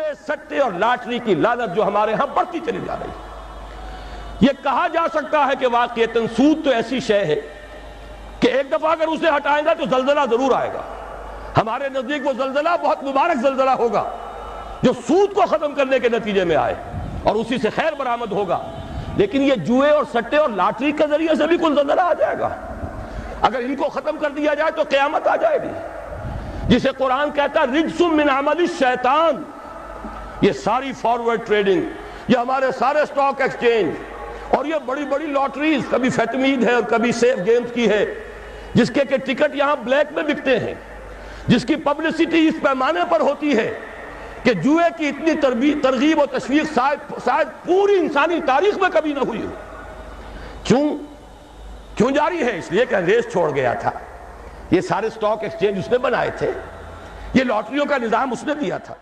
जुए, सट्टे और लॉटरी की लालच जो हमारे यहां बढ़ती चली जा रही है। यह कहा जा सकता है कि वाकईतन सूद तो ऐसी शय है कि एक दफा अगर उसे हटाएगा तो जल्जला जरूर आएगा। हमारे नजदीक वो जल्जला बहुत मुबारक जल्जला होगा जो सूद को खत्म करने के नतीजे में आए और उसी से खैर बरामद होगा। लेकिन ये जुए और सट्टे और लॉटरी के जरिए से भी कुल जल्जला आ जाएगा। अगर इनको खत्म कर दिया जाए तो क़यामत आ जाएगी, जिसे कुरान कहता है रिज्सुम मिन अमलि शैतान। ये सारी फॉरवर्ड ट्रेडिंग, ये हमारे सारे स्टॉक एक्सचेंज और ये बड़ी बड़ी लॉटरीज, कभी फैतमीद है और कभी सेफ गेम्स की है, जिसके के टिकट यहां ब्लैक में बिकते हैं, जिसकी पब्लिसिटी इस पैमाने पर होती है कि जुए की इतनी तरगीब और तशवीक शायद पूरी इंसानी तारीख में कभी ना हुई हो। क्यों जारी है? इसलिए कि अंग्रेज छोड़ गया था। ये सारे स्टॉक एक्सचेंज उसने बनाए थे, ये लॉटरियों का निजाम उसने दिया था।